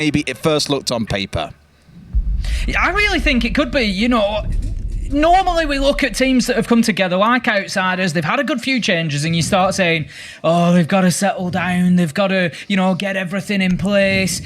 maybe it first looked on paper? I really think it could be, you know. Normally we look at teams that have come together like outsiders, they've had a good few changes, and you start saying, oh, they've got to settle down, they've got to, you know, get everything in place.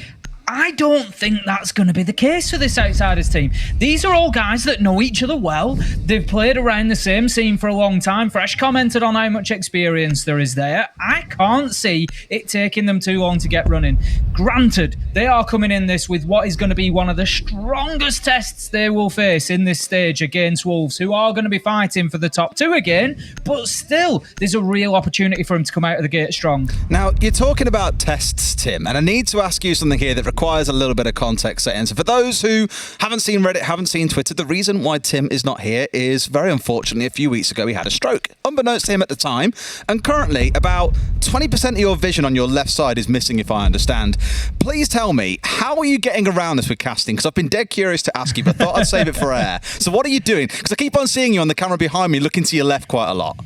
I don't think that's going to be the case for this outsiders team. These are all guys that know each other well. They've played around the same scene for a long time. Fresh commented on how much experience there is there. I can't see it taking them too long to get running. Granted, they are coming in this with what is going to be one of the strongest tests they will face in this stage against Wolves, who are going to be fighting for the top two again, but still, there's a real opportunity for them to come out of the gate strong. Now, you're talking about tests, Tim, and I need to ask you something here that requires a little bit of context setting. So for those who haven't seen Reddit, haven't seen Twitter, the reason why Tim is not here is, very unfortunately, a few weeks ago he had a stroke, unbeknownst to him at the time, and currently about 20% of your vision on your left side is missing, if I understand. Please tell me, how are you getting around this with casting? Because I've been dead curious to ask you, but thought I'd save it for air. So what are you doing? Because I keep on seeing you on the camera behind me looking to your left quite a lot.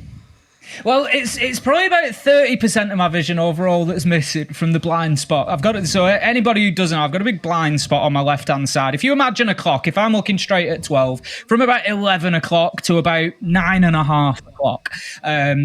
Well, it's probably about 30% of my vision overall that's missing from the blind spot. I've got it. So anybody who doesn't know, I've got a big blind spot on my left-hand side. If you imagine a clock, if I'm looking straight at 12, from about 11 o'clock to about 9.5 o'clock,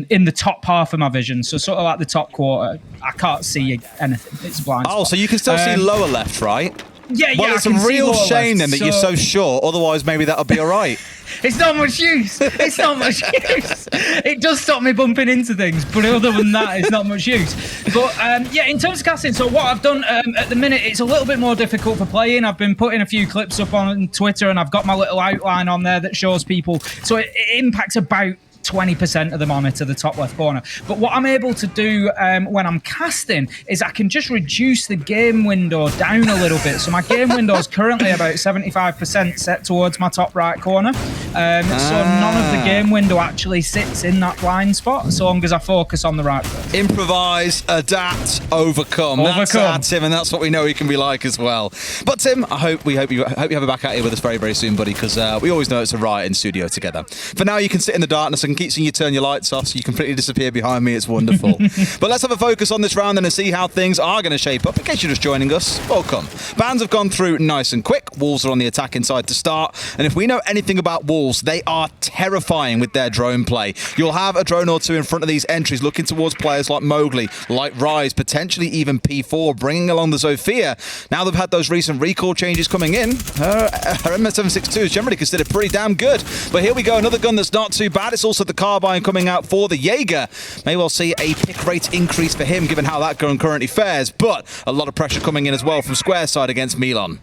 in the top half of my vision, so sort of like the top quarter, I can't see anything. It's a blind spot. Oh, so you can still see lower left, right? Yeah, well, it's a real shame then that you're so short. Otherwise, maybe that'll be all right. It's not much use. It's not much use. It does stop me bumping into things, but other than that, it's not much use. But yeah, in terms of casting, so what I've done at the minute, it's a little bit more difficult for playing. I've been putting a few clips up on Twitter, and I've got my little outline on there that shows people. So it impacts about 20% of the monitor, the top left corner. But what I'm able to do when I'm casting is I can just reduce the game window down a little bit. So my game window is currently about 75% set towards my top right corner. So none of the game window actually sits in that blind spot, so long as I focus on the right foot. Improvise, adapt, overcome. That's Tim, and that's what we know he can be like as well. But Tim, I hope you have a back out here with us very, very soon, buddy, because we always know it's a riot in studio together. For now, you can sit in the darkness and keep seeing you turn your lights off so you completely disappear behind me. It's wonderful. But let's have a focus on this round then and see how things are going to shape up. In case you're just joining us, welcome. Bans have gone through nice and quick. Wolves are on the attacking side to start. And if we know anything about Wolves, they are terrifying with their drone play. You'll have a drone or two in front of these entries looking towards players like Mowgli, like Rise, potentially even P4, bringing along the Zofia. Now they've had those recent recall changes coming in. Her M762 is generally considered pretty damn good. But here we go, another gun that's not too bad. It's also the carbine coming out for the Jaeger. May well see a pick rate increase for him, given how that gun currently fares, but a lot of pressure coming in as well from Square side against Milan.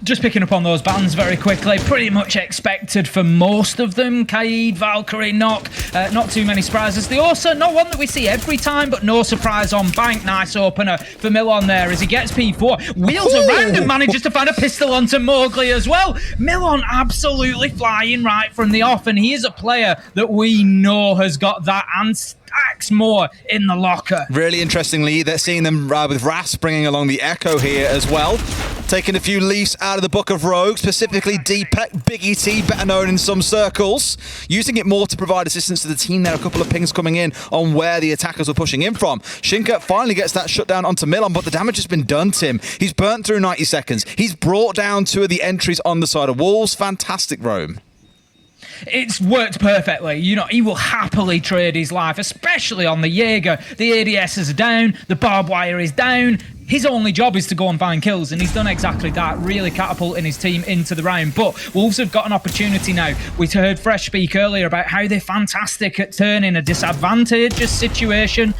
Just picking up on those bans very quickly, pretty much expected for most of them. Kaid, Valkyrie, Knock, not too many surprises. The Orsa, not one that we see every time, but no surprise on Bank. Nice opener for Milan there as he gets P4. Wheels around and manages to find a pistol onto Mowgli as well. Milan absolutely flying right from the off, and he is a player that we know has got that and stacks more in the locker. Really interestingly, they're seeing them with Ras bringing along the Echo here as well. Taking a few leaves out of the book of Rogue, specifically Deepek, Big ET, better known in some circles. Using it more to provide assistance to the team there. A couple of pings coming in on where the attackers were pushing in from. Shinka finally gets that shutdown onto Milan, but the damage has been done, Tim. He's burnt through 90 seconds. He's brought down two of the entries on the side of Wolves. Fantastic, Rome. It's worked perfectly. You know, he will happily trade his life, especially on the Jaeger. The ADSs are down, the barbed wire is down. His only job is to go and find kills, and he's done exactly that, really catapulting his team into the round. But Wolves have got an opportunity now. We heard Fresh speak earlier about how they're fantastic at turning a disadvantageous situation,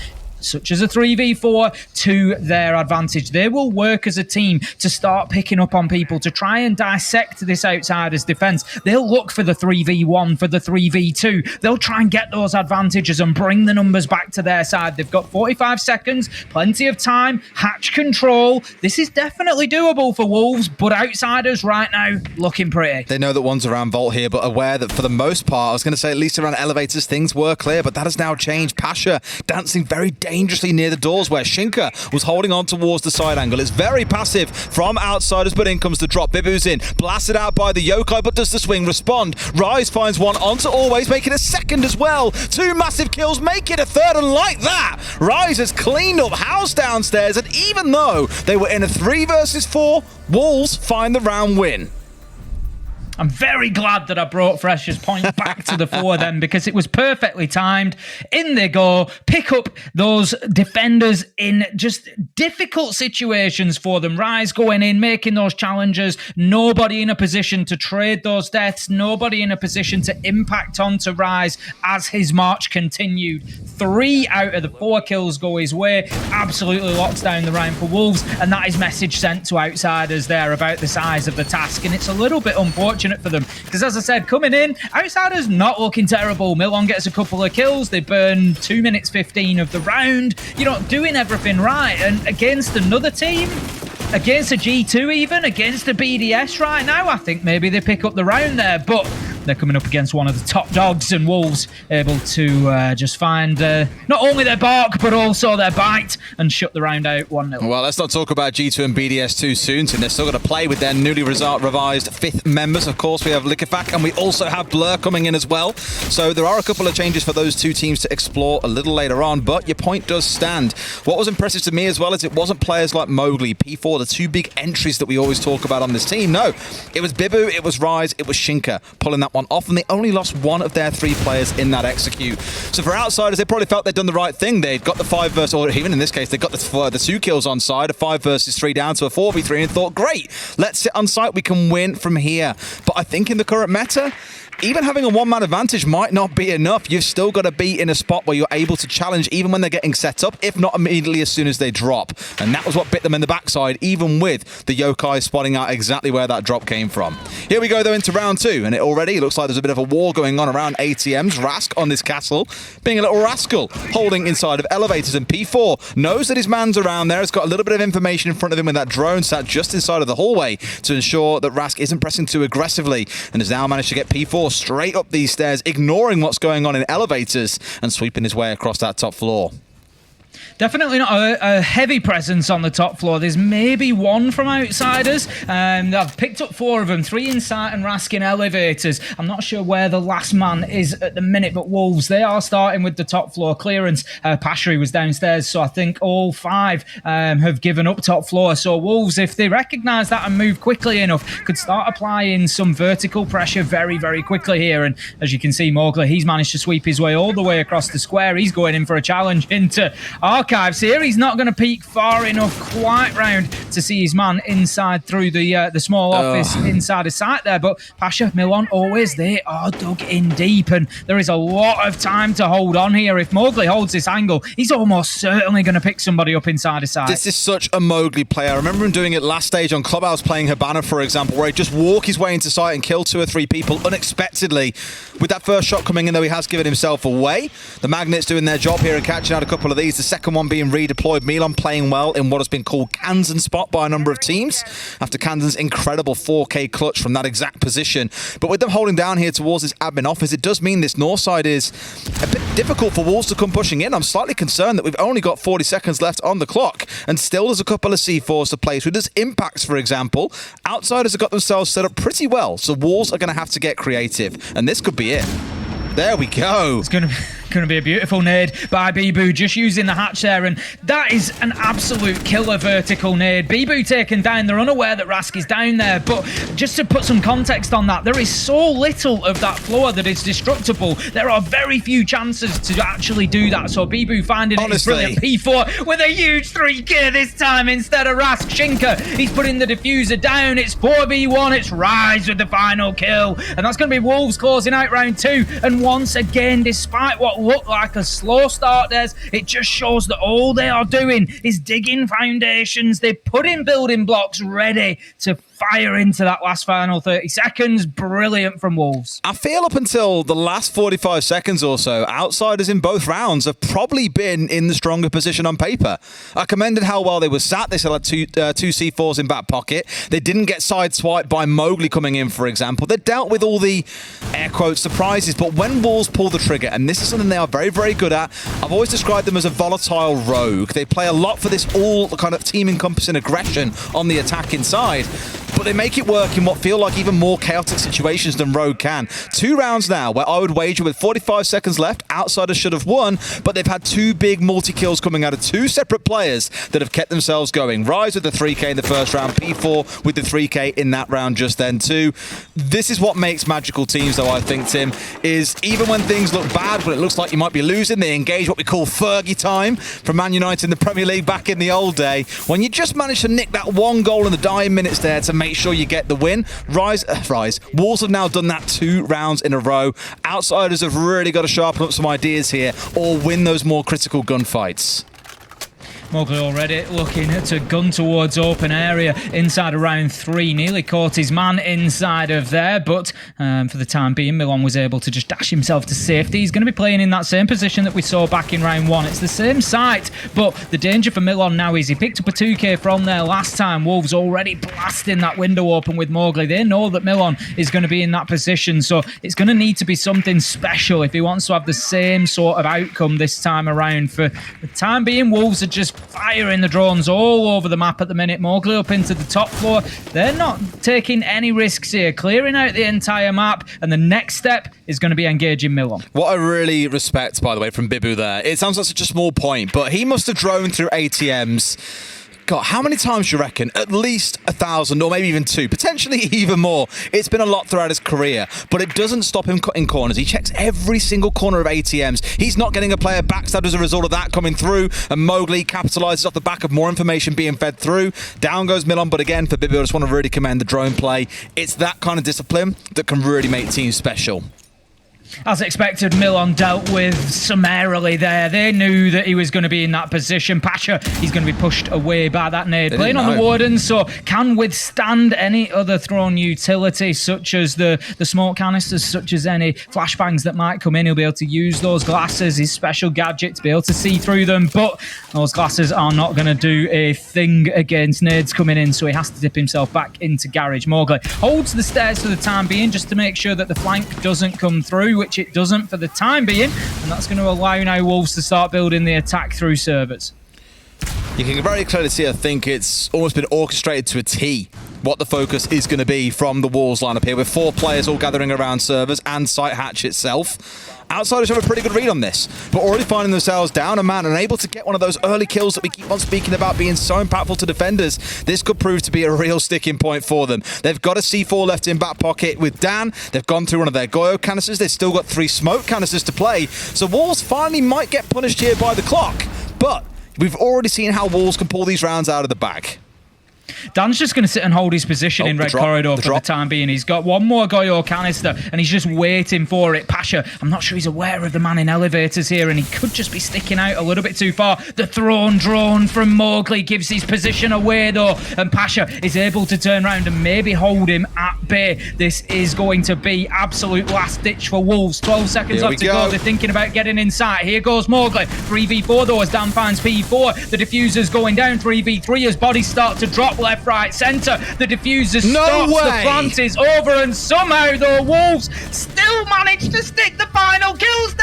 such as a 3v4, to their advantage. They will work as a team to start picking up on people, to try and dissect this outsider's defense. They'll look for the 3v1, for the 3v2. They'll try and get those advantages and bring the numbers back to their side. They've got 45 seconds, plenty of time, hatch control. This is definitely doable for Wolves, but outsiders right now looking pretty. They know that one's around Vault here, but aware that for the most part, I was going to say at least around elevators, things were clear, but that has now changed. Pasha dancing very dangerously near the doors where Shinka was holding on towards the side angle. It's very passive from Outsiders, but in comes the drop. Bibu's in, blasted out by the Yokai, but does the swing respond? Rise finds one onto Always, making a second as well. 2 massive kills, make it a third, and like that, Rise has cleaned up house downstairs, and even though they were in a 3 versus 4, Wolves find the round win. I'm very glad that I brought Fresh's point back to the fore then, because it was perfectly timed. In they go, pick up those defenders in just difficult situations for them. Rise going in, making those challenges, nobody in a position to trade those deaths, nobody in a position to impact onto Rise as his march continued. 3 out of the 4 kills go his way, absolutely locks down the round for Wolves, and that is message sent to Outsiders there about the size of the task, and it's a little bit unfortunate for them, because as I said, coming in, Outsiders not looking terrible. Milon gets a couple of kills, they burn 2 minutes 15 of the round, you're not doing everything right, and against another team, against a G2 even, against a BDS right now, I think maybe they pick up the round there, but they're coming up against one of the top dogs, and Wolves able to just find not only their bark, but also their bite, and shut the round out 1-0. Well, let's not talk about G2 and BDS too soon, so they're still going to play with their newly revised 5th members. Of course, we have Lickefak, and we also have Blur coming in as well. So there are a couple of changes for those 2 teams to explore a little later on, but your point does stand. What was impressive to me as well is it wasn't players like Mowgli, P4, the 2 big entries that we always talk about on this team. No, it was Bibu, it was Rise, it was Shinka pulling that one off, and they only lost 1 of their 3 players in that execute. So for Outsiders, they probably felt they'd done the right thing. They'd got the 5 versus, or even in this case, they got the 2 kills on side, a 5 versus 3 down to a 4v3, and thought, great, let's sit on site, we can win from here. But I think in the current meta, even having a 1-man advantage might not be enough. You've still got to be in a spot where you're able to challenge even when they're getting set up, if not immediately as soon as they drop. And that was what bit them in the backside, even with the Yokai spotting out exactly where that drop came from. Here we go, though, into round 2, and it already looks like there's a bit of a war going on around ATMs. Rask on this castle, being a little rascal, holding inside of elevators, and P4 knows that his man's around there. Has got a little bit of information in front of him with that drone sat just inside of the hallway to ensure that Rask isn't pressing too aggressively, and has now managed to get P4 straight up these stairs, ignoring what's going on in elevators and sweeping his way across that top floor. Definitely not a heavy presence on the top floor. There's maybe 1 from Outsiders. I've picked up 4 of them, 3 inside and Rask in elevators. I'm not sure where the last man is at the minute, but Wolves, they are starting with the top floor clearance. Pashery was downstairs, so I think all 5 have given up top floor. So Wolves, if they recognise that and move quickly enough, could start applying some vertical pressure very, very quickly here. And as you can see, Mowgli, he's managed to sweep his way all the way across the square. He's going in for a challenge into Archives here. He's not going to peek far enough quite round to see his man inside through the small office inside his site there, but Pasha, Milon, Always, they are dug in deep, and there is a lot of time to hold on here. If Mowgli holds this angle, he's almost certainly going to pick somebody up inside his site. This is such a Mowgli player. I remember him doing it last stage on Clubhouse, playing Habana, for example, where he'd just walk his way into site and kill 2 or 3 people unexpectedly. With that first shot coming in, though, he has given himself away. The Magnets doing their job here and catching out a couple of these. The second one being redeployed. Milon playing well in what has been called Kansan spot by a number of teams after Kansan's incredible 4K clutch from that exact position. But with them holding down here towards this admin office, it does mean this north side is a bit difficult for Wolves to come pushing in. I'm slightly concerned that we've only got 40 seconds left on the clock, and still there's a couple of C4s to play through. There's impacts, for example. Outsiders have got themselves set up pretty well, so Wolves are going to have to get creative, and this could be it. There we go. It's going to be a beautiful nade by Bibu, just using the hatch there, and that is an absolute killer vertical nade. Bibu taken down. They're unaware that Rask is down there, but just to put some context on that, there is so little of that floor that is destructible. There are very few chances to actually do that, so Bibu finding it is brilliant. P4 with a huge 3K this time instead of Rask. Shinka, he's putting the diffuser down. It's 4v1. It's Rise with the final kill, and that's going to be Wolves closing out round 2. And once again, despite what looked like a slow start, it just shows that all they are doing is digging foundations. They're putting building blocks ready to fire into that last final 30 seconds. Brilliant from Wolves. I feel up until the last 45 seconds or so, Outsiders in both rounds have probably been in the stronger position on paper. I commended how well they were sat. They still had two C4s in back pocket. They didn't get sideswiped by Mowgli coming in, for example. They dealt with all the, air quotes, surprises. But when Wolves pull the trigger, and this is something they are very, very good at, I've always described them as a volatile rogue. They play a lot for this all kind of team encompassing aggression on the attacking side. But they make it work in what feel like even more chaotic situations than Rogue can. 2 rounds now where I would wager with 45 seconds left, Outsiders should have won, but they've had 2 big multi-kills coming out of 2 separate players that have kept themselves going. Rise with the 3K in the first round, P4 with the 3K in that round just then too. This is what makes magical teams, though, I think, Tim, is even when things look bad, when it looks like you might be losing, they engage what we call Fergie time from Man United in the Premier League back in the old day. When you just manage to nick that 1 goal in the dying minutes there to make sure you get the win. Rise. Wolves have now done that 2 rounds in a row. Outsiders have really got to sharpen up some ideas here or win those more critical gunfights. Mowgli already looking to gun towards open area inside of round 3. Nearly caught his man inside of there, but for the time being, Milan was able to just dash himself to safety. He's going to be playing in that same position that we saw back in round 1. It's the same site, but the danger for Milan now is he picked up a 2K from there last time. Wolves already blasting that window open with Mowgli. They know that Milan is going to be in that position, so it's going to need to be something special if he wants to have the same sort of outcome this time around. For the time being, Wolves are just firing the drones all over the map at the minute. Mowgli up into the top floor. They're not taking any risks here, clearing out the entire map, and the next step is going to be engaging Milan. What I really respect, by the way, from Bibu there, it sounds like such a small point, but he must have droned through ATMs. God, how many times do you reckon? At least 1,000 or maybe even 2, potentially even more. It's been a lot throughout his career, but it doesn't stop him cutting corners. He checks every single corner of ATMs. He's not getting a player backstabbed as a result of that coming through, and Mowgli capitalizes off the back of more information being fed through. Down goes Milan, but again, for Bibu, I just want to really commend the drone play. It's that kind of discipline that can really make teams special. As expected, Milan dealt with summarily there. They knew that he was going to be in that position. Pasha, he's going to be pushed away by that nade. Playing on the Warden, so can withstand any other thrown utility, such as the smoke canisters, such as any flashbangs that might come in. He'll be able to use those glasses, his special gadget, to be able to see through them. But those glasses are not going to do a thing against nades coming in, so he has to dip himself back into garage. Mowgli holds the stairs for the time being, just to make sure that the flank doesn't come through, which it doesn't for the time being, and that's going to allow now Wolves to start building the attack through servers. You can very clearly see, I think it's almost been orchestrated to a T what the focus is going to be from the Wolves lineup here, with 4 players all gathering around servers and site hatch itself. Outsiders have a pretty good read on this, but already finding themselves down a man and able to get one of those early kills that we keep on speaking about being so impactful to defenders. This could prove to be a real sticking point for them. They've got a C4 left in back pocket with Dan. They've gone through one of their Goyo canisters. They've still got 3 smoke canisters to play. So Wolves finally might get punished here by the clock, but we've already seen how Wolves can pull these rounds out of the bag. Dan's just going to sit and hold his position in red corridor for the time being. He's got one more Goyo canister and he's just waiting for it. Pasha, I'm not sure he's aware of the man in elevators here, and he could just be sticking out a little bit too far. The thrown drone from Mowgli gives his position away though, and Pasha is able to turn around and maybe hold him at bay. This is going to be absolute last ditch for Wolves. 12 seconds left to go. They're thinking about getting inside. Here goes Mowgli. 3v4 though as Dan finds P4. The diffuser's going down. 3v3 as bodies start to drop left, right, centre. The diffuser stops. The plant is over, and somehow the Wolves still manage to stick the final kills.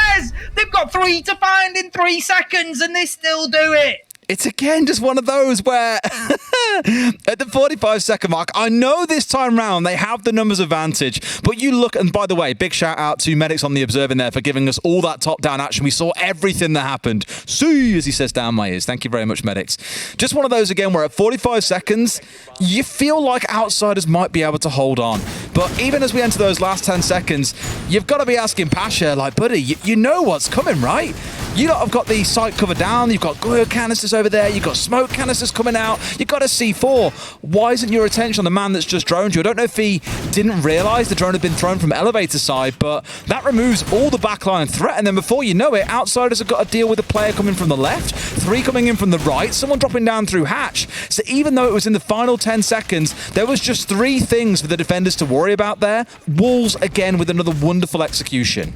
They've got 3 to find in 3 seconds, and they still do it. It's again just one of those where at the 45-second mark, I know this time round they have the numbers advantage, but you look, and by the way, big shout out to Medics on the Observing there for giving us all that top-down action. We saw everything that happened. See, as he says down my ears. Thank you very much, Medics. Just one of those again where at 45 seconds, you feel like Outsiders might be able to hold on. But even as we enter those last 10 seconds, you've got to be asking Pasha, like, buddy, you know what's coming, right? You lot have got the site cover down, you've got Goyo canisters over there, you've got smoke canisters coming out, you've got a C4. Why isn't your attention on the man that's just droned you? I don't know if he didn't realise the drone had been thrown from elevator side, but that removes all the backline threat, and then before you know it, Outsiders have got to deal with a player coming from the left, 3 coming in from the right, someone dropping down through hatch. So even though it was in the final 10 seconds, there was just 3 things for the defenders to worry about there. Wolves, again, with another wonderful execution.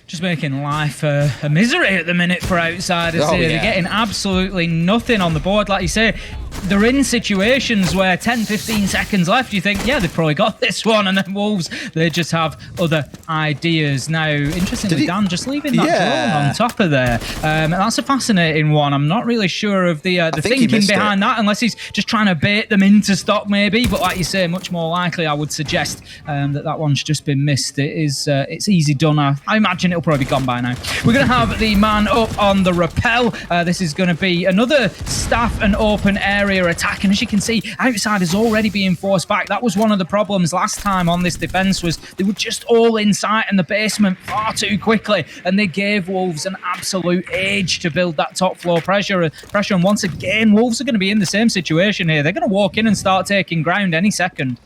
Just making life a misery at the minute for Outsiders here. Yeah. They're getting absolutely nothing on the board. Like you say, they're in situations where 10, 15 seconds left, you think, yeah, they've probably got this one, and then Wolves, they just have other ideas. Now, interestingly, Dan just leaving that drone on top of there. And that's a fascinating one. I'm not really sure of the thinking behind that, unless he's just trying to bait them into stock, maybe. But like you say, much more likely, I would suggest that one's just been missed. It's easy done. I imagine it'll probably be gone by now. We're going to have the man up on the rappel. This is going to be another staff and open area attack, and as you can see, Outsiders already being forced back. That was one of the problems last time on this defense, was they were just all inside in the basement far too quickly, and they gave Wolves an absolute age to build that top floor pressure. And once again, Wolves are going to be in the same situation here. They're going to walk in and start taking ground any second.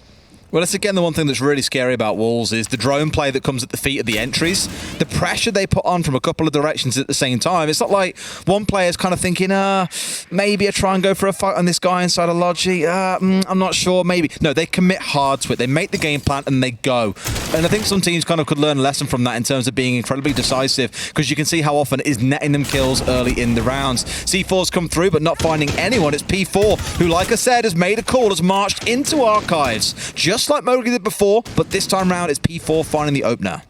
Well, it's again the one thing that's really scary about Wolves is the drone play that comes at the feet of the entries. The pressure they put on from a couple of directions at the same time. It's not like one player's kind of thinking, maybe I try and go for a fight on this guy inside of Logi. I'm not sure, maybe. No, they commit hard to it. They make the game plan and they go. And I think some teams kind of could learn a lesson from that in terms of being incredibly decisive, because you can see how often it is netting them kills early in the rounds. C4's come through, but not finding anyone. It's P4, who, like I said, has made a call, has marched into Archives. Just like Mowgli did before, but this time round it's P4 finding the opener.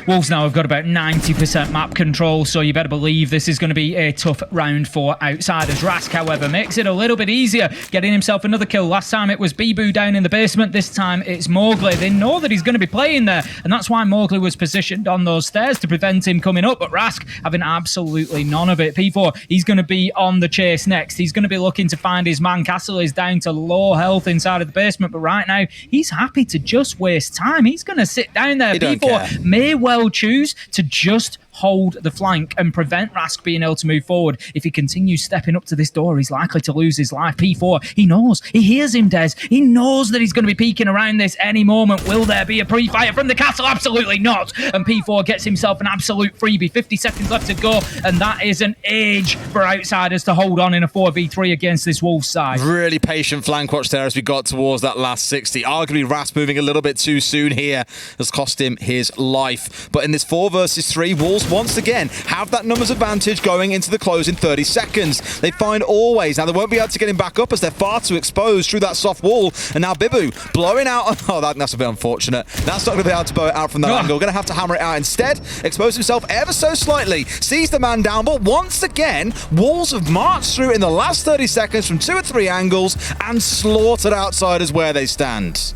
Wolves now have got about 90% map control, so you better believe this is going to be a tough round for Outsiders. Rask, however, makes it a little bit easier, getting himself another kill. Last time it was Bibu down in the basement. This time it's Mowgli. They know that he's going to be playing there, and that's why Mowgli was positioned on those stairs to prevent him coming up, but Rask having absolutely none of it. P4, he's going to be on the chase next. He's going to be looking to find his man. Castle is down to low health inside of the basement, but right now he's happy to just waste time. He's going to sit down there. P4 may well choose to just hold the flank and prevent Rask being able to move forward. If he continues stepping up to this door, he's likely to lose his life. P4, he knows. He hears him, Des. He knows that he's going to be peeking around this any moment. Will there be a pre-fire from the castle? Absolutely not. And P4 gets himself an absolute freebie. 50 seconds left to go, and that is an age for Outsiders to hold on in a 4v3 against this Wolves side. Really patient flank watch there as we got towards that last 60. Arguably, Rask moving a little bit too soon here has cost him his life. But in this 4 versus 3, Wolves once again have that numbers advantage going into the closing 30 seconds. They find Always. Now, they won't be able to get him back up as they're far too exposed through that soft wall. And now Bibu blowing out. Oh, that's a bit unfortunate. That's not going to be able to blow it out from that angle. Going to have to hammer it out instead. Expose himself ever so slightly. Sees the man down, but once again, Wolves have marched through in the last 30 seconds from 2 or 3 angles and slaughtered Outsiders where they stand.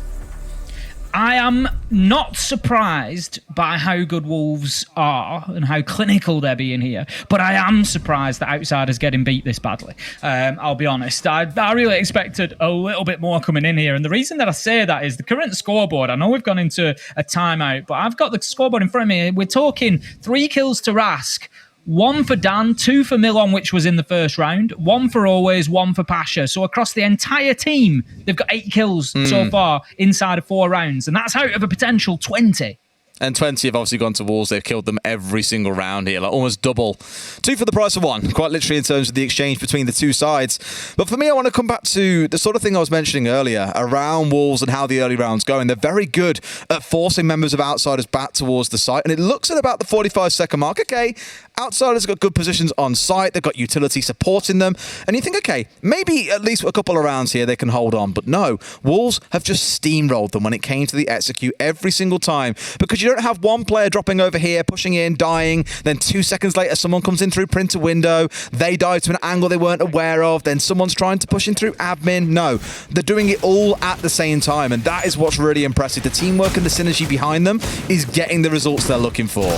I am not surprised by how good Wolves are and how clinical they're being here, but I am surprised that Outsiders getting beat this badly. I'll be honest. I really expected a little bit more coming in here, and the reason that I say that is the current scoreboard. I know we've gone into a timeout, but I've got the scoreboard in front of me. We're talking 3 kills to Rask, 1 for Dan, 2 for Milon, which was in the first round, 1 for Always, 1 for Pasha. So across the entire team, they've got 8 kills so far inside of 4 rounds, and that's out of a potential 20. And 20 have obviously gone to Wolves. They've killed them every single round here, like almost double. 2 for the price of 1, quite literally in terms of the exchange between the two sides. But for me, I want to come back to the sort of thing I was mentioning earlier around Wolves and how the early round's going. They're very good at forcing members of Outsiders back towards the site, and it looks at about the 45-second mark. Okay, Outsiders have got good positions on site. They've got utility supporting them. And you think, okay, maybe at least a couple of rounds here they can hold on. But no, Wolves have just steamrolled them when it came to the execute every single time, because you don't have one player dropping over here, pushing in, dying, then 2 seconds later someone comes in through printer window, they dive to an angle they weren't aware of, then someone's trying to push in through admin. No, they're doing it all at the same time, and that is what's really impressive. The teamwork and the synergy behind them is getting the results they're looking for.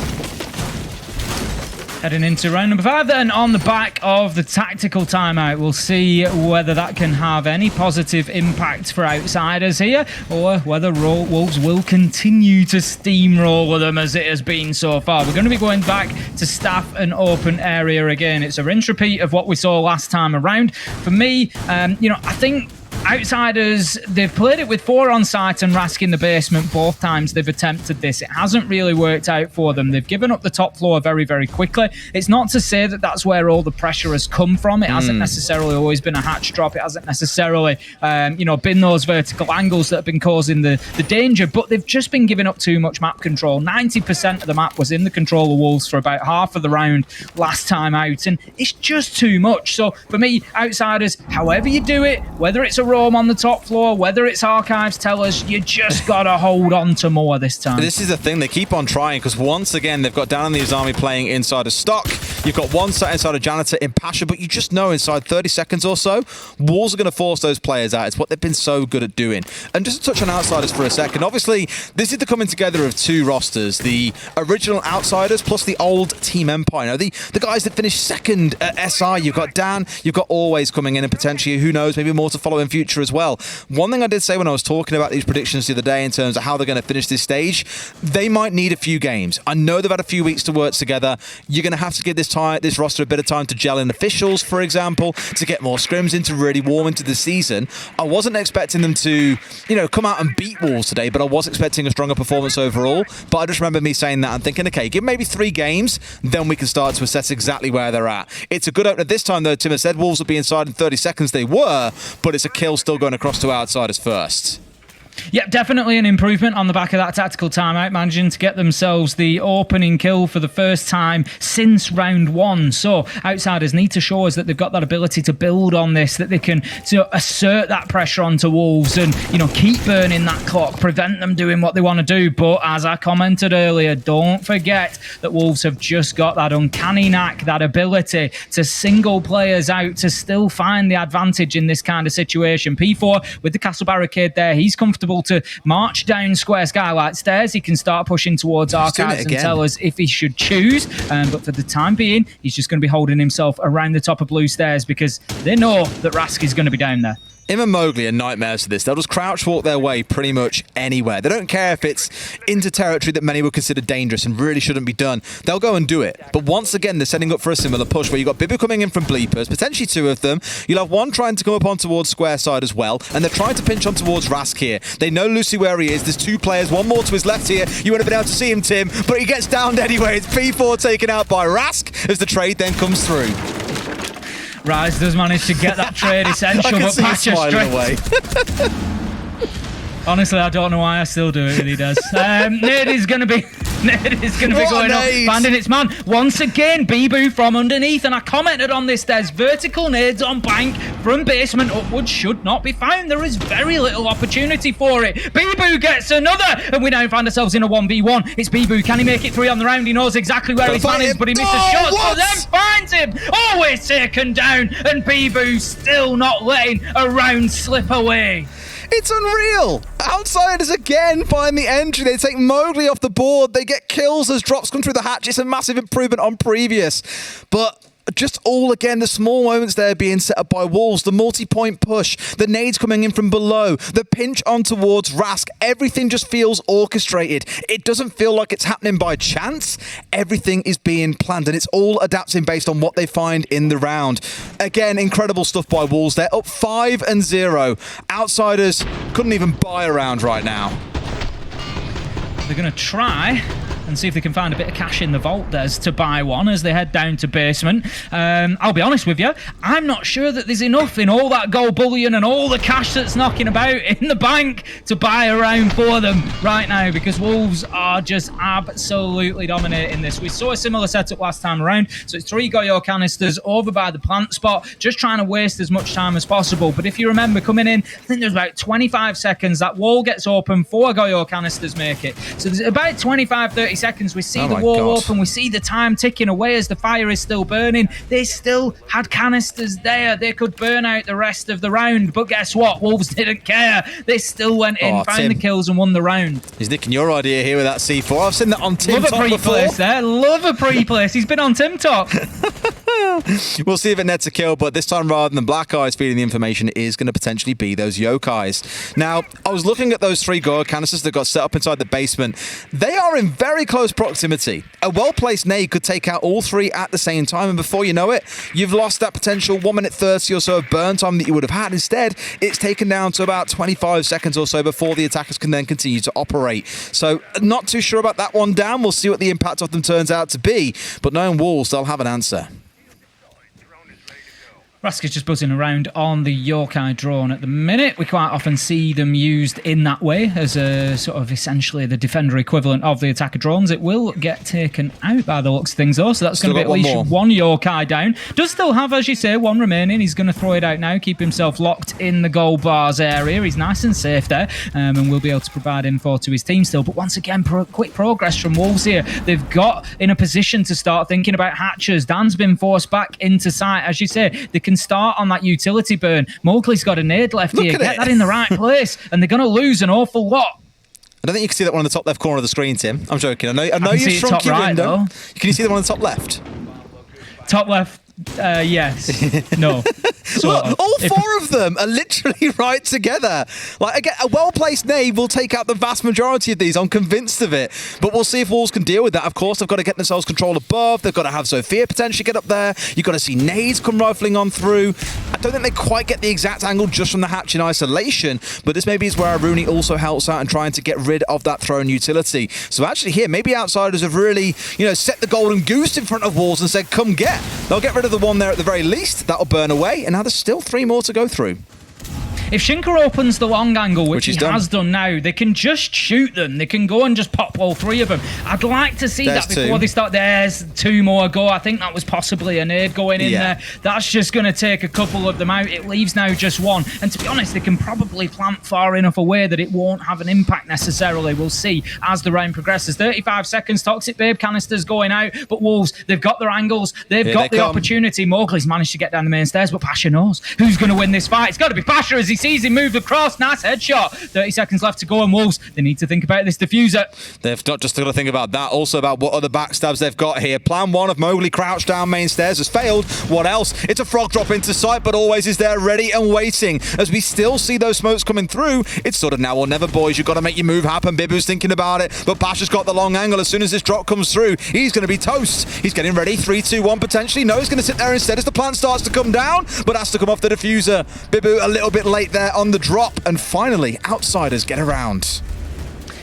Heading into round number 5 then, on the back of the tactical timeout. We'll see whether that can have any positive impact for Outsiders here, or whether Wolves will continue to steamroller them as it has been so far. We're going to be going back to staff and open area again. It's a rinse repeat of what we saw last time around. For me, I think Outsiders, they've played it with 4 on site and Rask in the basement both times they've attempted this. It hasn't really worked out for them. They've given up the top floor very, very quickly. It's not to say that that's where all the pressure has come from. It hasn't necessarily always been a hatch drop. It hasn't necessarily, been those vertical angles that have been causing the danger, but they've just been giving up too much map control. 90% of the map was in the control of Wolves for about half of the round last time out, and it's just too much. So for me, Outsiders, however you do it, whether it's a roam on the top floor, whether it's archives, tell us you just gotta hold on to more this time. This is the thing, they keep on trying, because once again they've got down in the Azami playing inside a stock. You've got one set inside a janitor in Pasha, but you just know inside 30 seconds or so, Wolves are going to force those players out. It's what they've been so good at doing. And just to touch on Outsiders for a second, obviously this is the coming together of 2 rosters, the original Outsiders plus the old Team Empire. Now, the guys that finished second at SI, you've got Dan, you've got Always coming in, and potentially, who knows, maybe more to follow in future as well. One thing I did say when I was talking about these predictions the other day in terms of how they're going to finish this stage, they might need a few games. I know they've had a few weeks to work together. You're going to have to give this roster a bit of time to gel in officials, for example, to get more scrims in, to really warm into the season. I wasn't expecting them to, come out and beat Wolves today, but I was expecting a stronger performance overall. But I just remember me saying that and thinking, okay, give maybe 3 games, then we can start to assess exactly where they're at. It's a good opener this time, though. Tim has said Wolves will be inside in 30 seconds. They were, but it's a kill still going across to Outsiders first. Yeah, definitely an improvement on the back of that tactical timeout, managing to get themselves the opening kill for the first time since round 1. So Outsiders need to show us that they've got that ability to build on this, that they can assert that pressure onto Wolves and, keep burning that clock, prevent them doing what they want to do. But as I commented earlier, don't forget that Wolves have just got that uncanny knack, that ability to single players out, to still find the advantage in this kind of situation. P4 with the castle barricade there, he's comfortable to march down Square Skylight stairs. He can start pushing towards archives and tell us if he should choose. But for the time being, he's just going to be holding himself around the top of blue stairs because they know that Rask is going to be down there. Him and Mowgli are nightmares for this. They'll just crouch walk their way pretty much anywhere. They don't care if it's into territory that many would consider dangerous and really shouldn't be done. They'll go and do it. But once again, they're setting up for a similar push where you've got Bibu coming in from Bleepers, potentially 2 of them. You'll have one trying to come up on towards Square side as well, and they're trying to pinch on towards Rask here. They know Lucy where he is. There's 2 players, one more to his left here. You wouldn't have been able to see him, Tim, but he gets downed anyway. It's P4 taken out by Rask as the trade then comes through. Rise does manage to get that trade essential, but Patcher straight. Honestly, I don't know why I still do it, he does. Nade is going to be going up, finding its man. Once again, Bibu from underneath, and I commented on this, there's vertical nades on bank from basement upwards should not be found. There is very little opportunity for it. Bibu gets another, and we now find ourselves in a 1v1. It's Bibu. Can he make it 3 on the round? He knows exactly where his man is, but he misses shots, so then finds him. Always taken down, and Bibu still not letting a round slip away. It's unreal. Outsiders again find the entry. They take Mowgli off the board. They get kills as drops come through the hatch. It's a massive improvement on previous. But just all again, the small moments there being set up by Wolves, the multi-point push, the nades coming in from below, the pinch on towards Rask, everything just feels orchestrated. It doesn't feel like it's happening by chance. Everything is being planned, and it's all adapting based on what they find in the round. Again, incredible stuff by Wolves. They're up 5-0. Outsiders couldn't even buy a round right now. They're going to try and see if they can find a bit of cash in the vault, Des, to buy one as they head down to basement. I'll be honest with you, I'm not sure that there's enough in all that gold bullion and all the cash that's knocking about in the bank to buy a round for them right now, because Wolves are just absolutely dominating this. We saw a similar setup last time around, so it's 3 Goyo canisters over by the plant spot, just trying to waste as much time as possible. But if you remember coming in, I think there's about 25 seconds, that wall gets open, 4 Goyo canisters make it. So there's about 25-30 30 seconds. We see the wall open. We see the time ticking away as the fire is still burning. They still had canisters there. They could burn out the rest of the round. But guess what? Wolves didn't care. They still went in, found the kills, and won the round. He's nicking your idea here with that C4. I've seen that on Tim Love Top a pre-place there. Love a pre-place. He's been on Tim Top. We'll see if it nets a kill, but this time rather than Black Eyes feeding the information, it is going to potentially be those Yokais. Now, I was looking at those 3 gold canisters that got set up inside the basement. They are in very close proximity. A well-placed nade could take out all 3 at the same time, and before you know it, you've lost that potential 1 minute 30 or so of burn time that you would have had. Instead, it's taken down to about 25 seconds or so before the attackers can then continue to operate. So, not too sure about that one down. We'll see what the impact of them turns out to be, but knowing Wolves, they'll have an answer. Rask is just buzzing around on the Yokai drone at the minute. We quite often see them used in that way as a sort of essentially the defender equivalent of the attacker drones. It will get taken out by the looks of things though, so that's going to be at least one Yokai down. Does still have, as you say, 1 remaining. He's going to throw it out now, keep himself locked in the gold bars area. He's nice and safe there, and will be able to provide info to his team still. But once again, quick progress from Wolves here. They've got in a position to start thinking about hatchers. Dan's been forced back into sight. As you say, they can start on that utility burn. Mowgli's got a nade left here. Get that in the right place, and they're going to lose an awful lot. I don't think you can see that one in the top left corner of the screen, Tim. I'm joking. I know you've shrunk your window. Though. Can you see the one on the top left? Top left. Yes. No. Look, all 4 of them are literally right together. Like, again, a well-placed nade will take out the vast majority of these. I'm convinced of it. But we'll see if Wolves can deal with that. Of course, they've got to get themselves control above. They've got to have Sophia potentially get up there. You've got to see nades come rifling on through. I don't think they quite get the exact angle just from the hatch in isolation, but this maybe is where Aruni also helps out in trying to get rid of that thrown utility. So actually here, maybe Outsiders have really, set the golden goose in front of Wolves and said, come get. They'll get rid of the one there at the very least. That'll burn away, and now there's still 3 more to go through. If Shinka opens the long angle, which he has done now, they can just shoot them. They can go and just pop all 3 of them. I'd like to see that before they start. There's 2 more go. I think that was possibly a nade going in there. That's just going to take a couple of them out. It leaves now just 1. And to be honest, they can probably plant far enough away that it won't have an impact necessarily. We'll see as the round progresses. 35 seconds, Toxic Babe canisters going out. But Wolves, they've got their angles. They've got the opportunity. Mowgli's managed to get down the main stairs, but Pasha knows who's going to win this fight. It's got to be Pasha as he sees him move across. Nice headshot. 30 seconds left to go, and Wolves, they need to think about this diffuser. They've not just got to think about that, also about what other backstabs they've got here. Plan 1 of Mowgli crouched down main stairs has failed. What else? It's a frog drop into sight, but always is there ready and waiting. As we still see those smokes coming through, it's sort of now or never, boys. You've got to make your move happen. Bibu's thinking about it, but Pasha's got the long angle. As soon as this drop comes through, he's going to be toast. He's getting ready. 3, 2, 1 potentially. No, he's going to sit there instead as the plant starts to come down, but has to come off the diffuser. Bibu a little bit late there on the drop, and finally, Outsiders get around.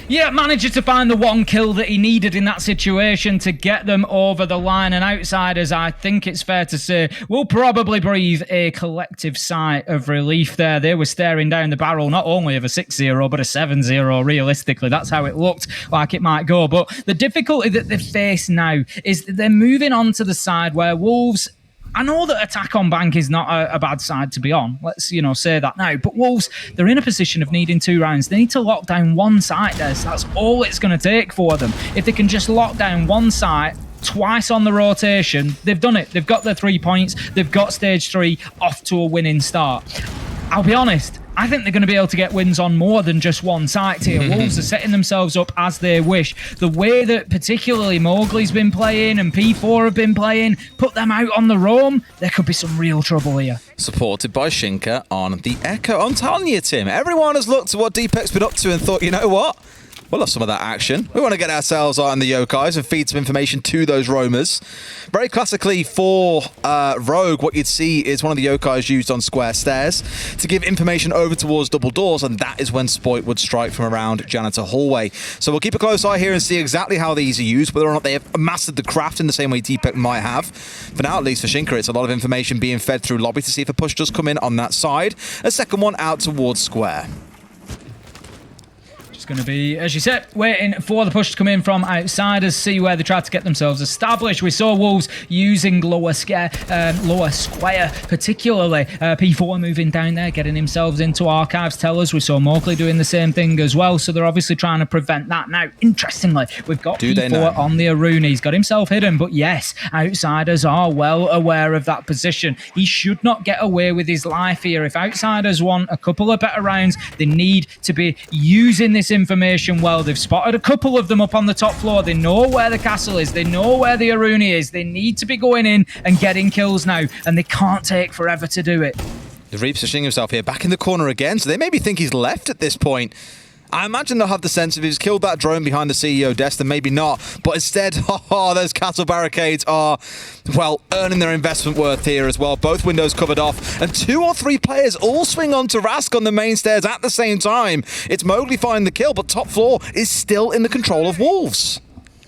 Yeah, manager to find the 1 kill that he needed in that situation to get them over the line. And Outsiders, I think it's fair to say, will probably breathe a collective sigh of relief there. They were staring down the barrel not only of a 6-0, but a 7-0 realistically. That's how it looked like it might go. But the difficulty that they face now is that they're moving on to the side where Wolves... I know that attack on bank is not a bad side to be on. Let's, say that now. But Wolves, they're in a position of needing 2 rounds. They need to lock down 1 site, Des. That's all it's going to take for them. If they can just lock down 1 site twice on the rotation, they've done it. They've got their 3 points. They've got stage 3 off to a winning start. I'll be honest, I think they're going to be able to get wins on more than just 1 site here. Wolves are setting themselves up as they wish. The way that particularly Mowgli's been playing and P4 have been playing, put them out on the roam, there could be some real trouble here. Supported by Shinka on the Echo. I'm telling you, Tim, everyone has looked at what Deepek's been up to and thought, you know what? We'll have some of that action. We want to get ourselves on the Yokais and feed some information to those roamers. Very classically for Rogue, what you'd see is one of the Yokais used on square stairs to give information over towards double doors, and that is when Spoit would strike from around Janitor Hallway. So we'll keep a close eye here and see exactly how these are used, whether or not they have mastered the craft in the same way Deepek might have. For now, at least for Shinka, it's a lot of information being fed through lobby to see if a push does come in on that side. A second one out towards square. Just going to be, as you said, waiting for the push to come in from outsiders, see where they try to get themselves established. We saw Wolves using lower square, particularly. P4 moving down there, getting themselves into archives tellers. We saw Mowgli doing the same thing as well, so they're obviously trying to prevent that. Now, interestingly, we've got P4 on the Aruna. He's got himself hidden, but yes, outsiders are well aware of that position. He should not get away with his life here. If outsiders want a couple of better rounds, they need to be using this information well. They've spotted a couple of them up on the top floor. They know where the castle is. They know where the Aruna is. They need to be going in and getting kills now, and they can't take forever to do it. The repositioning himself here, back in the corner again, so they maybe think he's left at this point. I imagine they'll have the sense if he's killed that drone behind the CEO desk, then maybe not. But instead, those castle barricades are, well, earning their investment worth here as well. Both windows covered off, and 2 or 3 players all swing onto Rask on the main stairs at the same time. It's Mowgli finding the kill, but top floor is still in the control of Wolves.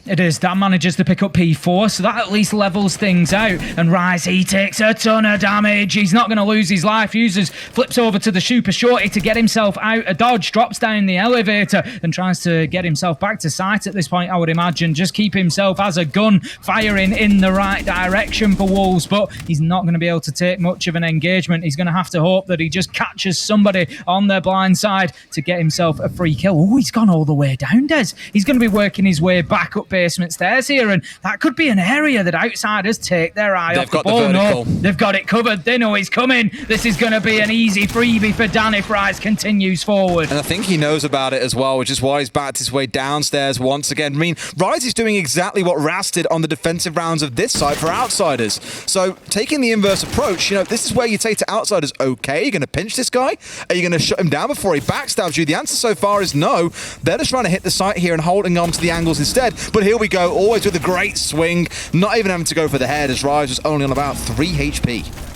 It is. Dan manages to pick up P4, so that at least levels things out. And Rise, he takes a ton of damage. He's not going to lose his life. Flips over to the super shorty to get himself out. A dodge, drops down the elevator and tries to get himself back to site at this point, I would imagine. Just keep himself as a gun, firing in the right direction for Wolves, but he's not going to be able to take much of an engagement. He's going to have to hope that he just catches somebody on their blind side to get himself a free kill. Oh, he's gone all the way down, Des. He's going to be working his way back up basement stairs here, and that could be an area that outsiders take their eye off the ball. No, they've got it covered. They know he's coming. This is going to be an easy freebie for Dan if Rise continues forward. And I think he knows about it as well, which is why he's backed his way downstairs once again. I mean, Rise is doing exactly what Ras did on the defensive rounds of this side for outsiders. So taking the inverse approach, you know, this is where you say to outsiders, okay, you're going to pinch this guy? Are you going to shut him down before he backstabs you? The answer so far is no. They're just trying to hit the site here and holding on to the angles instead. But here we go, always with a great swing, not even having to go for the head as Rise was only on about 3 HP.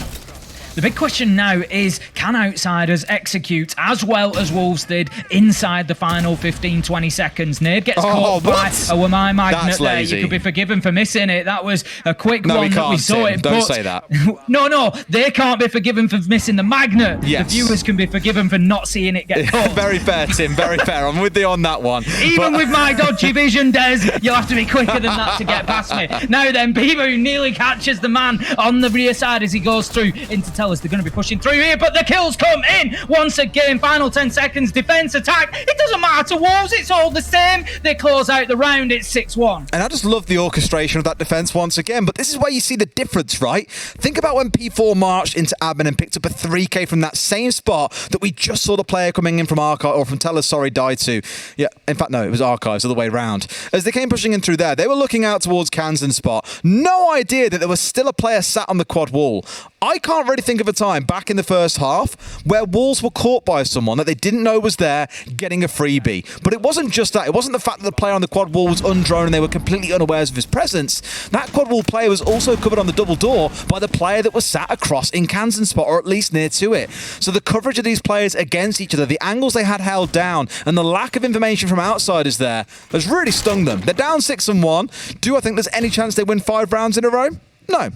The big question now is, can outsiders execute as well as Wolves did inside the final 15-20 seconds? Nade gets caught by a Wamai Magnet there. You could be forgiven for missing it. That was a quick one that we saw it. Don't say that. No, they can't be forgiven for missing the Magnet. Yes. The viewers can be forgiven for not seeing it get caught. Very fair, Tim, very fair. I'm with you on that one. Even with my dodgy vision, Des, you'll have to be quicker than that to get past me. Now then, Bebo nearly catches the man on the rear side as he goes through into They're going to be pushing through here, but the kills come in once again. Final 10 seconds, defense, attack. It doesn't matter to Wolves, it's all the same. They close out the round, it's 6-1. And I just love the orchestration of that defense once again, but this is where you see the difference, right? Think about when P4 marched into admin and picked up a 3K from that same spot that we just saw the player coming in from Archive, or from Tellers, die to. Yeah, in fact, no, it was Archives, the other way around. As they came pushing in through there, they were looking out towards Kansan's spot. No idea that there was still a player sat on the quad wall. I can't really think of a time back in the first half where Wolves were caught by someone that they didn't know was there getting a freebie. But it wasn't just that. It wasn't the fact that the player on the quad wall was undrone and they were completely unawares of his presence. That quad wall player was also covered on the double door by the player that was sat across in Kansan's spot, or at least near to it. So the coverage of these players against each other, the angles they had held down, and the lack of information from outsiders there has really stung them. They're down 6-1. Do I think there's any chance they win 5 rounds in a row? No.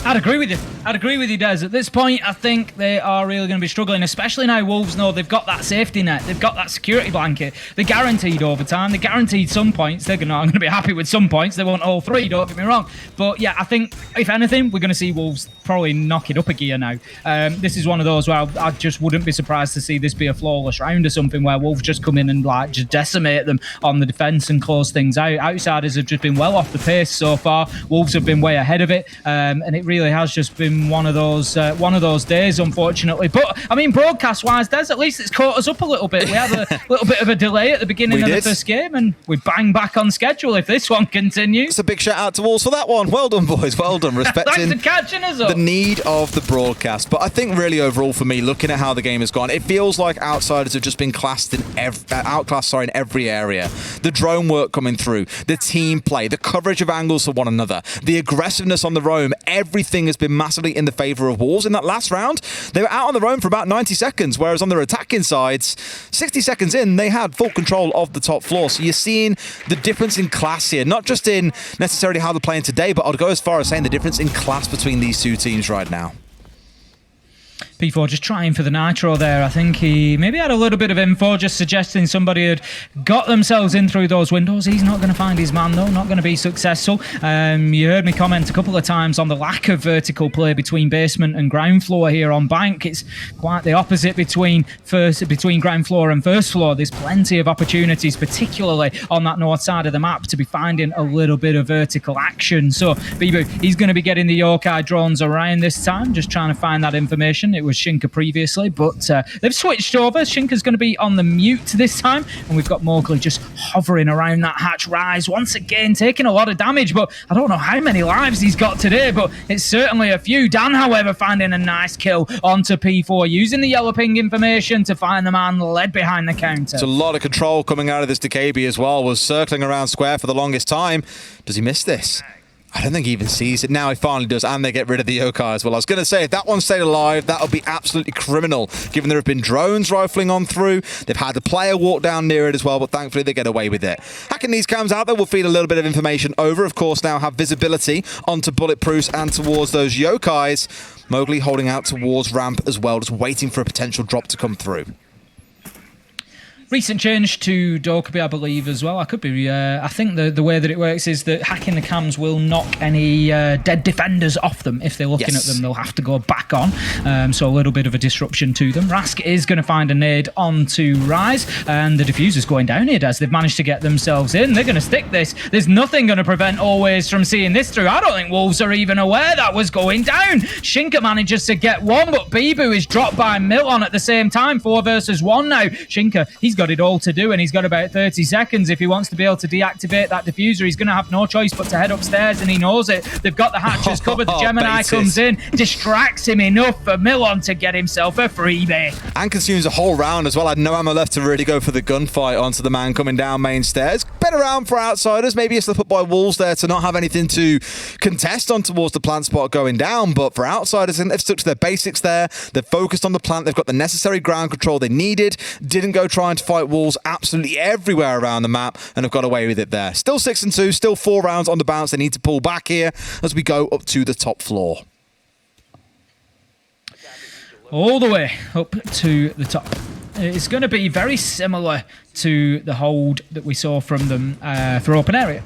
I'd agree with you, Des. At this point, I think they are really going to be struggling, especially now Wolves know they've got that safety net. They've got that security blanket. They're guaranteed overtime. They're guaranteed some points. They're going to be happy with some points. They won't all 3, don't get me wrong. But yeah, I think, if anything, we're going to see Wolves probably knock it up a gear now. This is one of those where I just wouldn't be surprised to see this be a flawless round or something, where Wolves just come in and like just decimate them on the defence and close things out. Outsiders have just been well off the pace so far. Wolves have been way ahead of it, and it really has just been one of those days, unfortunately. But I mean, broadcast-wise, Des, at least it's caught us up a little bit. We had a little bit of a delay at the beginning of the first game, and we bang back on schedule if this one continues. It's a big shout out to Wolves for that one. Well done, boys. Well done. Respecting Thanks for catching us up. The need of the broadcast. But I think really overall for me, looking at how the game has gone, it feels like outsiders have just been outclassed in every area. The drone work coming through, the team play, the coverage of angles for one another, the aggressiveness on the roam, everything has been massively in the favour of Wolves. In that last round, they were out on the roam for about 90 seconds, whereas on their attacking sides, 60 seconds in, they had full control of the top floor. So you're seeing the difference in class here, not just in necessarily how they're playing today, but I'd go as far as saying the difference in class between these two teams right now. P4 just trying for the nitro there. I think he maybe had a little bit of info, just suggesting somebody had got themselves in through those windows. He's not going to find his man, though, not going to be successful. You heard me comment a couple of times on the lack of vertical play between basement and ground floor here on Bank. It's quite the opposite between ground floor and first floor. There's plenty of opportunities, particularly on that north side of the map, to be finding a little bit of vertical action. So Bibu, he's going to be getting the Yokai drones around this time, just trying to find that information. It was Shinka previously, but they've switched over. Shinka's going to be on the mute this time, and we've got Mowgli just hovering around that hatch rise once again, taking a lot of damage, but I don't know how many lives he's got today, but it's certainly a few. Dan, however, finding a nice kill onto P4, using the yellow ping information to find the man led behind the counter. It's a lot of control coming out of this DKB as well. Was circling around square for the longest time. Does he miss this? I don't think he even sees it. Now he finally does, and they get rid of the Yokai as well. I was going to say, if that one stayed alive, that would be absolutely criminal, given there have been drones rifling on through. They've had the player walk down near it as well, but thankfully they get away with it. Hacking these cams out, they will feed a little bit of information over. Of course, now have visibility onto bulletproofs and towards those Yokais. Mowgli holding out towards ramp as well, just waiting for a potential drop to come through. Recent change to Dokkaebi, I believe, as well. I could be. I think the way that it works is that hacking the cams will knock any dead defenders off them. If they're looking at them, they'll have to go back on. So a little bit of a disruption to them. Rask is going to find a nade onto Rise, and the diffuser's going down here, Des. They've managed to get themselves in. They're going to stick this. There's nothing going to prevent Always from seeing this through. I don't think Wolves are even aware that was going down. Shinka manages to get one, but Bibu is dropped by Milon at the same time. 4 versus 1 now. Shinka, he's got it all to do, and he's got about 30 seconds if he wants to be able to deactivate that diffuser. He's going to have no choice but to head upstairs, and he knows it. They've got the hatches covered. The Gemini comes in, distracts him enough for Milon to get himself a freebie. And consumes a whole round as well. Had no ammo left to really go for the gunfight onto the man coming down main stairs. Better round for outsiders. Maybe a slip up by Wolves there to not have anything to contest on towards the plant spot going down, but for outsiders, and they've stuck to their basics there. They've focused on the plant. They've got the necessary ground control they needed. Didn't go trying to fight Wolves absolutely everywhere around the map, and have got away with it there. Still 6-2, still 4 rounds on the bounce. They need to pull back here as we go up to the top floor. All the way up to the top. It's going to be very similar to the hold that we saw from them for open area.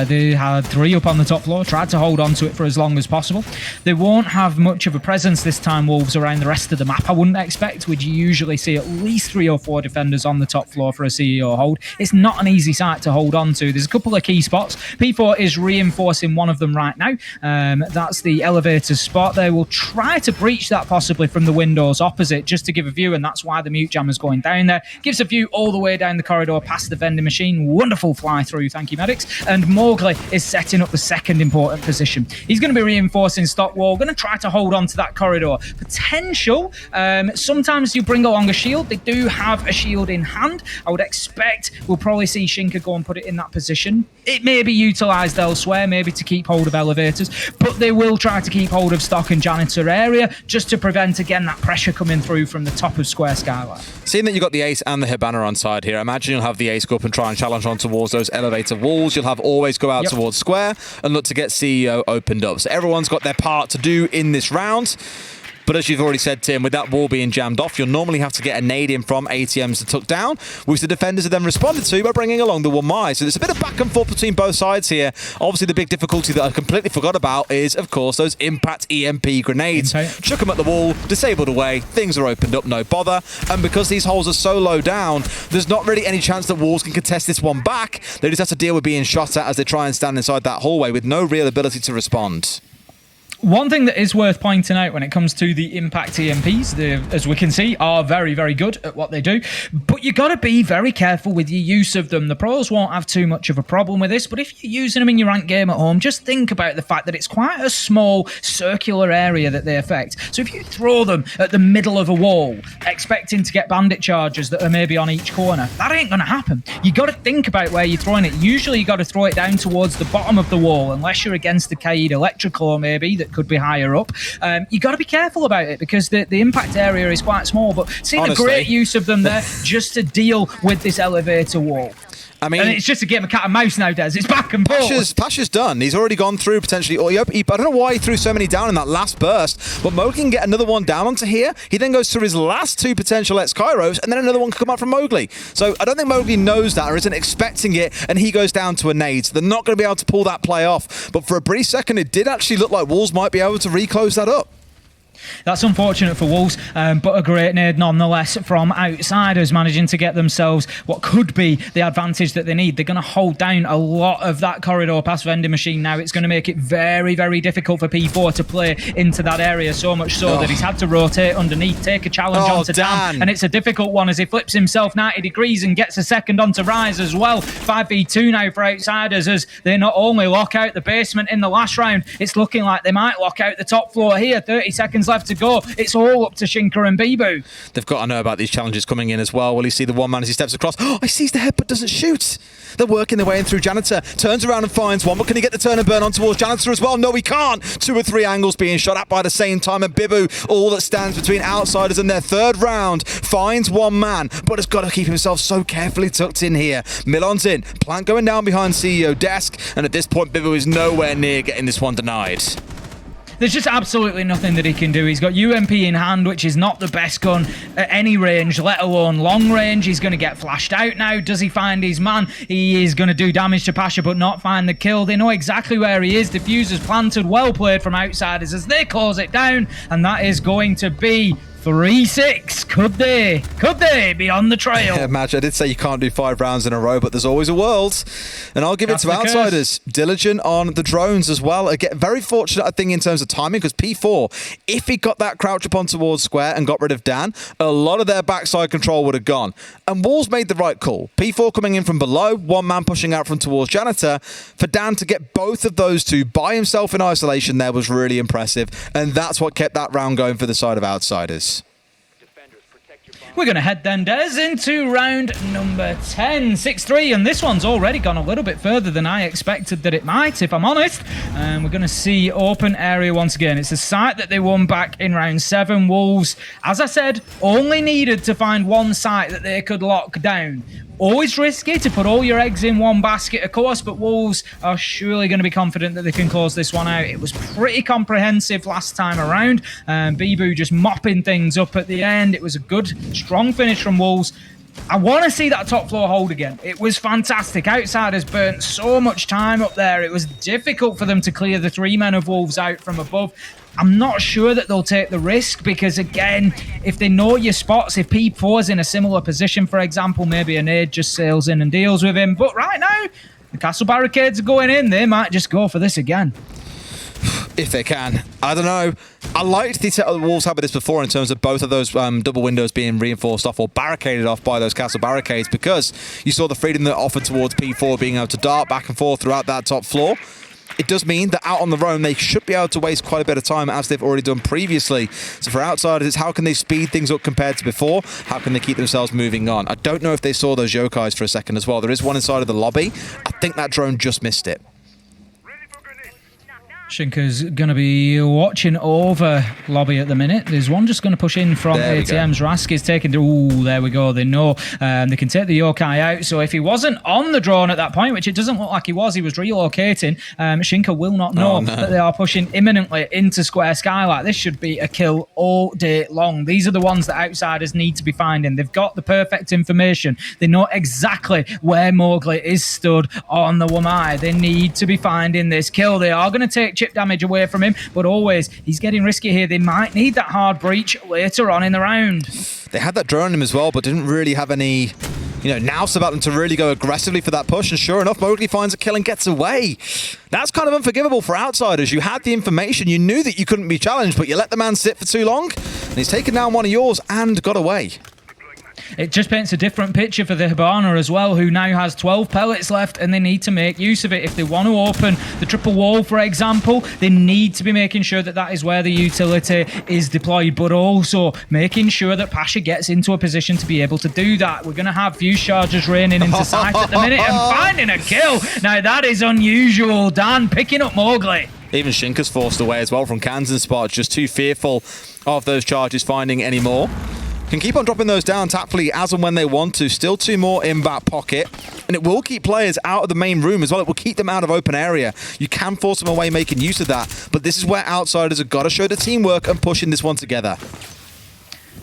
They had 3 up on the top floor, tried to hold on to it for as long as possible. They won't have much of a presence this time, Wolves, around the rest of the map. I wouldn't expect. We'd usually see at least 3 or 4 defenders on the top floor for a CEO hold. It's not an easy site to hold on to. There's a couple of key spots. P4 is reinforcing one of them right now. That's the elevator spot. They will try to breach that possibly from the windows opposite, just to give a view, and that's why the mute jammer's going down there. Gives a view all the way down the corridor past the vending machine. Wonderful fly through, thank you, medics. And Mowgli is setting up the second important position. He's going to be reinforcing stop wall, going to try to hold on to that corridor. Potential. Sometimes you bring along a shield. They do have a shield in hand. I would expect we'll probably see Shinka go and put it in that position. It may be utilised elsewhere, maybe to keep hold of elevators, but they will try to keep hold of stock and janitor area just to prevent, again, that pressure coming through from the top of Square Skyline. Seeing that you've got the Ace and the Hibana on side here, I imagine you'll have the Ace go up and try and challenge on towards those elevator walls. You'll have Always go out towards Square and look to get CEO opened up. So everyone's got their part to do in this round. But as you've already said, Tim, with that wall being jammed off, you'll normally have to get a nade in from ATMs to tuck down, which the defenders have then responded to by bringing along the 1-my. So there's a bit of back and forth between both sides here. Obviously, the big difficulty that I completely forgot about is, of course, those impact EMP grenades. Chuck them at the wall, disabled away, things are opened up, no bother. And because these holes are so low down, there's not really any chance that Wolves can contest this one back. They just have to deal with being shot at as they try and stand inside that hallway with no real ability to respond. One thing that is worth pointing out when it comes to the impact EMPs, they, as we can see, are very, very good at what they do. But you got to be very careful with your use of them. The pros won't have too much of a problem with this, but if you're using them in your ranked game at home, just think about the fact that it's quite a small circular area that they affect. So if you throw them at the middle of a wall, expecting to get bandit charges that are maybe on each corner, that ain't going to happen. You got to think about where you're throwing it. Usually you got to throw it down towards the bottom of the wall, unless you're against the Kaid electrical or maybe that could be higher up. You got to be careful about it because the impact area is quite small, but seeing a great use of them there just to deal with this elevator wall. I mean, and it's just a game of cat and mouse now, Des. It's back and forth. Pasha's done. He's already gone through potentially. I don't know why he threw so many down in that last burst, but Mowgli can get another one down onto here. He then goes through his last 2 potential X-Kairos, and then another one can come out from Mowgli. So I don't think Mowgli knows that or isn't expecting it, and he goes down to a nade. So they're not going to be able to pull that play off. But for a brief second, it did actually look like Wolves might be able to reclose that up. That's unfortunate for Wolves, but a great nade nonetheless from Outsiders, managing to get themselves what could be the advantage that they need. They're going to hold down a lot of that corridor past Vending Machine now. It's going to make it very, very difficult for P4 to play into that area, so much so that he's had to rotate underneath, take a challenge onto Dan, and it's a difficult one as he flips himself 90 degrees and gets a second onto Rise as well. 5v2 now for Outsiders as they not only lock out the basement in the last round, it's looking like they might lock out the top floor here. 30 seconds left to go. It's all up to Shinka and Bibu. They've got to know about these challenges coming in as well. Will he see the one man as he steps across? Oh, he sees the head but doesn't shoot. They're working their way in through Janitor. Turns around and finds one, but can he get the turn and burn on towards Janitor as well? No, he can't. 2 or 3 angles being shot at by the same time, and Bibu, all that stands between Outsiders and their third round, finds one man, but has got to keep himself so carefully tucked in here. Milon's in. Plant going down behind CEO Desk, and at this point, Bibu is nowhere near getting this one denied. There's just absolutely nothing that he can do. He's got UMP in hand, which is not the best gun at any range, let alone long range. He's going to get flashed out now. Does he find his man? He is going to do damage to Pasha, but not find the kill. They know exactly where he is. Diffuser's planted. Well played from Outsiders as they close it down, and that is going to be 3-6. Could they be on the trail? Yeah, Madge, I did say you can't do 5 rounds in a row, but there's always a world. And I'll give it to Outsiders. Diligent on the drones as well. Again, very fortunate, I think, in terms of timing, because P4, if he got that crouch up on towards square and got rid of Dan, a lot of their backside control would have gone. And Wolves made the right call. P4 coming in from below, one man pushing out from towards Janitor. For Dan to get both of those two by himself in isolation there was really impressive. And that's what kept that round going for the side of Outsiders. We're going to head then, Des, into round number 10, 6-3, and this one's already gone a little bit further than I expected that it might, if I'm honest. We're going to see open area once again. It's a site that they won back in round 7. Wolves, as I said, only needed to find one site that they could lock down. Always risky to put all your eggs in one basket, of course, but Wolves are surely going to be confident that they can close this one out. It was pretty comprehensive last time around. Bibu just mopping things up at the end. It was a good, strong finish from Wolves. I want to see that top floor hold again. It was fantastic. Outsiders burnt so much time up there. It was difficult for them to clear the 3 men of Wolves out from above. I'm not sure that they'll take the risk because, again, if they know your spots, if P4's in a similar position, for example, maybe a nade just sails in and deals with him. But right now, the castle barricades are going in. They might just go for this again. If they can. I don't know. I liked the setup the Wolves had with this before in terms of both of those double windows being reinforced off or barricaded off by those castle barricades, because you saw the freedom that offered towards P4 being able to dart back and forth throughout that top floor. It does mean that out on the roam, they should be able to waste quite a bit of time as they've already done previously. So for Outsiders, it's how can they speed things up compared to before? How can they keep themselves moving on? I don't know if they saw those yokais for a second as well. There is one inside of the lobby. I think that drone just missed it. Shinka's going to be watching over lobby at the minute. There's one just going to push in from ATMs. Raski's taking the... Ooh, there we go. They know they can take the yokai out. So if he wasn't on the drone at that point, which it doesn't look like he was relocating, Shinka will not know that they are pushing imminently into Square Skylight. This should be a kill all day long. These are the ones that Outsiders need to be finding. They've got the perfect information. They know exactly where Mowgli is stood on the Wamai. They need to be finding this kill. They are going to take chip damage away from him, but always he's getting risky here. They might need that hard breach later on in the round. They had that drone on him as well, but didn't really have any, nous about them to really go aggressively for that push. And sure enough, Mowgli finds a kill and gets away. That's kind of unforgivable for Outsiders. You had the information, you knew that you couldn't be challenged, but you let the man sit for too long, and he's taken down one of yours and got away. It just paints a different picture for the Hibana as well, who now has 12 pellets left, and they need to make use of it. If they want to open the triple wall, for example, they need to be making sure that that is where the utility is deployed, but also making sure that Pasha gets into a position to be able to do that. We're going to have fuse charges raining into sight at the minute and finding a kill. Now that is unusual. Dan picking up Mowgli. Even Shinka's forced away as well from Kansan spots, just too fearful of those charges finding any more. can keep on dropping those down tactfully as and when they want to. Still 2 more in back pocket. And it will keep players out of the main room as well. It will keep them out of open area. You can force them away making use of that. But this is where outsiders have got to show the teamwork and pushing this one together.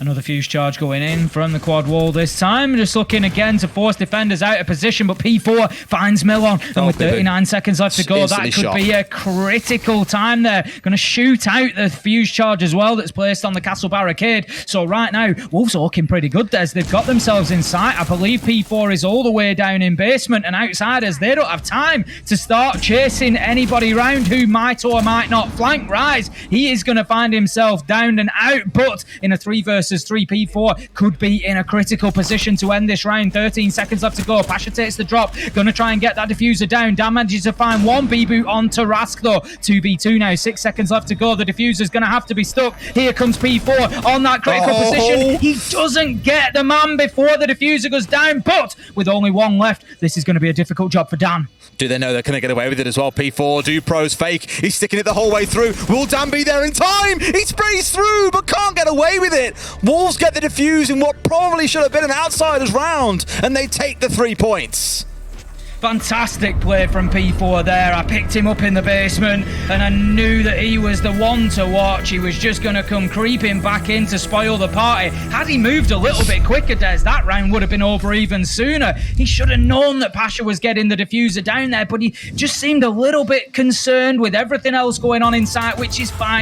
Another fuse charge going in from the quad wall this time. Just looking again to force defenders out of position, but P4 finds Milon. And with 39 seconds left to go, that could be a critical time there. Going to shoot out the fuse charge as well that's placed on the castle barricade. So right now, Wolves are looking pretty good, Des. They've got themselves in sight. I believe P4 is all the way down in basement, and outsiders, they don't have time to start chasing anybody around who might or might not flank Rise. He is going to find himself down and out, but in a 3 versus 3, P4 could be in a critical position to end this round. 13 seconds left to go. Pasha takes the drop. Going to try and get that diffuser down. Dan manages to find one B-boot on Tarask though. 2v2 now. 6 seconds left to go. The diffuser's going to have to be stuck. Here comes P4 on that critical position. He doesn't get the man before the diffuser goes down, but with only 1 left, this is going to be a difficult job for Dan. Do they know they're going to get away with it as well? P4, Dupro's fake. He's sticking it the whole way through. Will Dan be there in time? He sprays through, but can't get away with it. Wolves get the defuse in what probably should have been an outsiders round, and they take the 3 points. Fantastic play from P4 there. I picked him up in the basement and I knew that he was the one to watch. He was just going to come creeping back in to spoil the party. Had he moved a little bit quicker, Des, that round would have been over even sooner. He should have known that Pasha was getting the diffuser down there, but he just seemed a little bit concerned with everything else going on inside, which is fine.